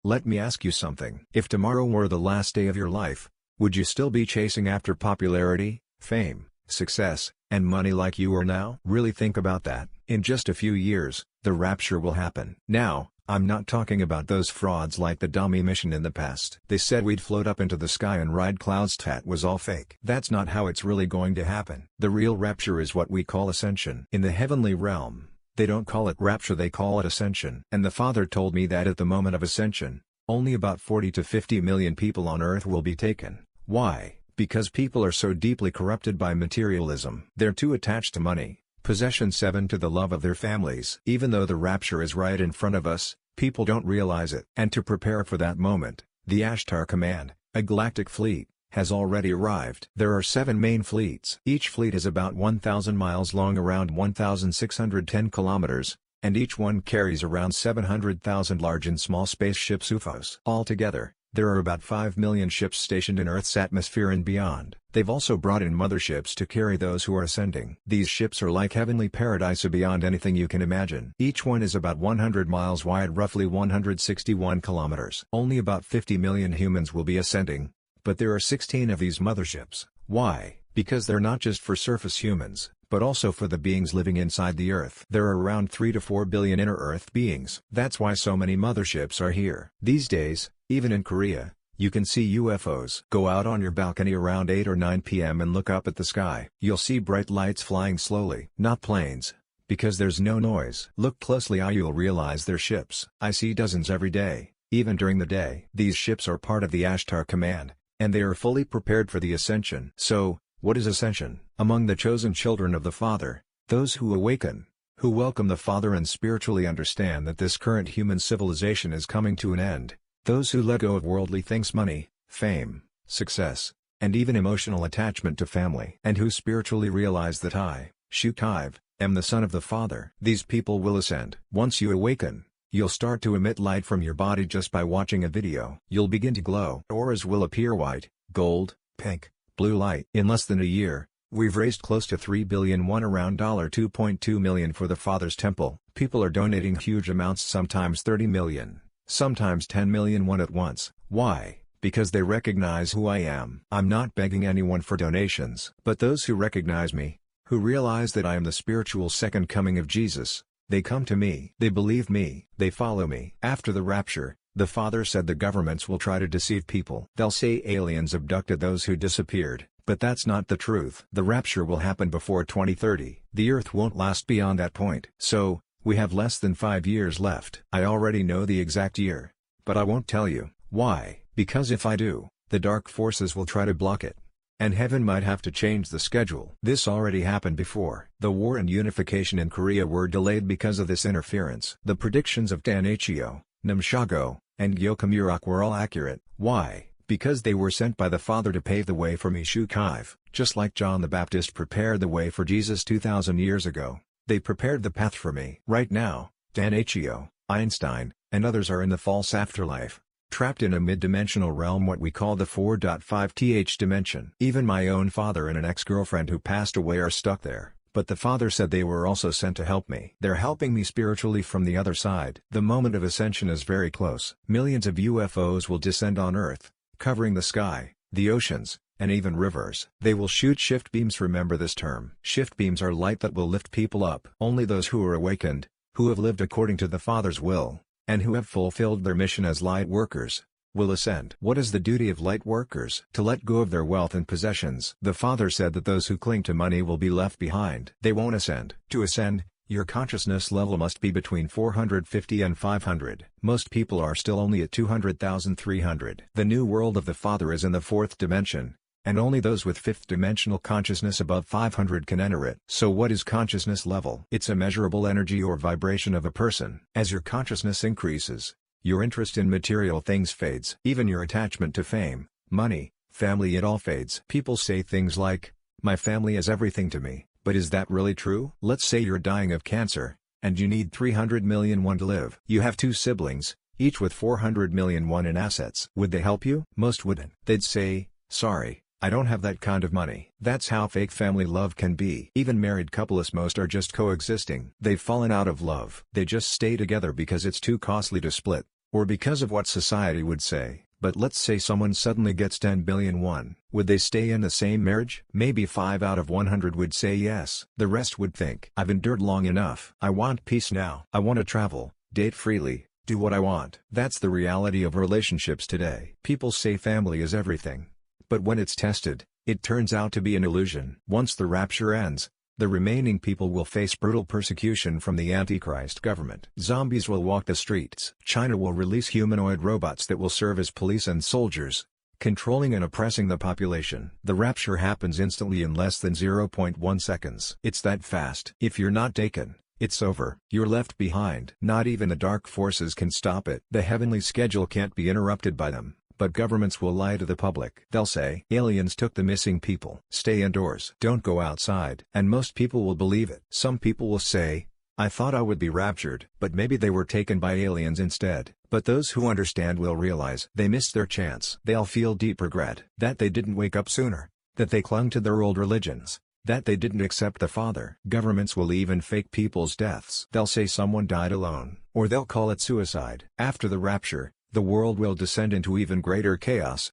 Let me ask you something. If tomorrow were the last day of your life, would you still be chasing after popularity, fame, success, and money like you are now? Really think about that. In just a few years, the rapture will happen. Now, I'm not talking about those frauds like the dummy mission in the past. They said we'd float up into the sky and ride clouds. That was all fake. That's not how it's really going to happen. The real rapture is what we call ascension. In the heavenly realm, they don't call it rapture, they call it ascension. And the Father told me that at the moment of ascension, only about 40 to 50 million people on earth will be taken. Why? Because people are so deeply corrupted by materialism. They're too attached to money, possession, 7 to the love of their families. Even though the rapture is right in front of us, people don't realize it. And to prepare for that moment, the Ashtar Command, a galactic fleet, has already arrived. There are 7 main fleets. Each fleet is about 1,000 miles long, around 1,610 kilometers, and each one carries around 700,000 large and small spaceships UFOs. Altogether, there are about 5 million ships stationed in Earth's atmosphere and beyond. They've also brought in motherships to carry those who are ascending. These ships are like heavenly paradise beyond anything you can imagine. Each one is about 100 miles wide, roughly 161 kilometers. Only about 50 million humans will be ascending, but there are 16 of these motherships. Why? Because they're not just for surface humans, but also for the beings living inside the Earth. There are around 3 to 4 billion inner Earth beings. That's why so many motherships are here. These days, even in Korea, you can see UFOs. Go out on your balcony around 8 or 9 p.m. and look up at the sky. You'll see bright lights flying slowly. Not planes, because there's no noise. Look closely, you'll realize they're ships. I see dozens every day, even during the day. These ships are part of the Ashtar Command, and they are fully prepared for the ascension. So, what is ascension? Among the chosen children of the Father, those who awaken, who welcome the Father and spiritually understand that this current human civilization is coming to an end, those who let go of worldly things, money, fame, success, and even emotional attachment to family, and who spiritually realize that I, Shukaive, am the Son of the Father. These people will ascend. Once you awaken, you'll start to emit light from your body just by watching a video. You'll begin to glow. Auras will appear: white, gold, pink, blue light. In less than a year, we've raised close to 3 billion won, around $2.2 million for the Father's temple. People are donating huge amounts, sometimes 30 million, sometimes 10 million won at once. Why? Because they recognize who I am. I'm not begging anyone for donations. But those who recognize me, who realize that I am the spiritual second coming of Jesus, they come to me. They believe me. They follow me. After the rapture, the Father said the governments will try to deceive people. They'll say aliens abducted those who disappeared, but that's not the truth. The rapture will happen before 2030. The Earth won't last beyond that point. So, we have less than 5 years left. I already know the exact year, but I won't tell you. Why? Because if I do, the dark forces will try to block it, and heaven might have to change the schedule. This already happened before. The war and unification in Korea were delayed because of this interference. The predictions of Hanchekhyeop, Namshago, and Gyeokmurok were all accurate. Why? Because they were sent by the Father to pave the way for me, Shukaive. Just like John the Baptist prepared the way for Jesus 2,000 years ago, they prepared the path for me. Right now, Hanchekhyeop, Einstein, and others are in the false afterlife, trapped in a mid-dimensional realm, what we call the 4.5th dimension. Even my own father and an ex-girlfriend who passed away are stuck there, but the Father said they were also sent to help me. They're helping me spiritually from the other side. The moment of ascension is very close. Millions of UFOs will descend on Earth, covering the sky, the oceans, and even rivers. They will shoot shift beams. Remember this term. Shift beams are light that will lift people up. Only those who are awakened, who have lived according to the Father's will, and who have fulfilled their mission as light workers, will ascend. What is the duty of light workers? To let go of their wealth and possessions. The Father said that those who cling to money will be left behind. They won't ascend. To ascend, your consciousness level must be between 450 and 500. Most people are still only at 200,000, 300. The new world of the Father is in the 4th dimension, and only those with 5th dimensional consciousness above 500 can enter it. So what is consciousness level? It's a measurable energy or vibration of a person. As your consciousness increases, your interest in material things fades. Even your attachment to fame, money, family, it all fades. People say things like, my family is everything to me, but is that really true? Let's say you're dying of cancer, and you need 300 million won to live. You have 2 siblings, each with 400 million won in assets. Would they help you? Most wouldn't. They'd say, sorry, I don't have that kind of money. That's how fake family love can be. Even married couples, most are just coexisting. They've fallen out of love. They just stay together because it's too costly to split. or because of what society would say. But let's say someone suddenly gets 10 billion won. Would they stay in the same marriage? Maybe 5 out of 100 would say yes. The rest would think, I've endured long enough. I want peace now. I want to travel, date freely, do what I want. That's the reality of relationships today. People say family is everything. But when it's tested, it turns out to be an illusion. Once the rapture ends, the remaining people will face brutal persecution from the Antichrist government. Zombies will walk the streets. China will release humanoid robots that will serve as police and soldiers, controlling and oppressing the population. The rapture happens instantly in less than 0.1 seconds. It's that fast. If you're not taken, it's over. You're left behind. Not even the dark forces can stop it. The heavenly schedule can't be interrupted by them. But governments will lie to the public. They'll say, aliens took the missing people. Stay indoors. Don't go outside. And most people will believe it. Some people will say, I thought I would be raptured. But maybe they were taken by aliens instead. But those who understand will realize they missed their chance. They'll feel deep regret. That they didn't wake up sooner. That they clung to their old religions. That they didn't accept the Father. Governments will even fake people's deaths. They'll say someone died alone. Or they'll call it suicide. After the rapture, the world will descend into even greater chaos,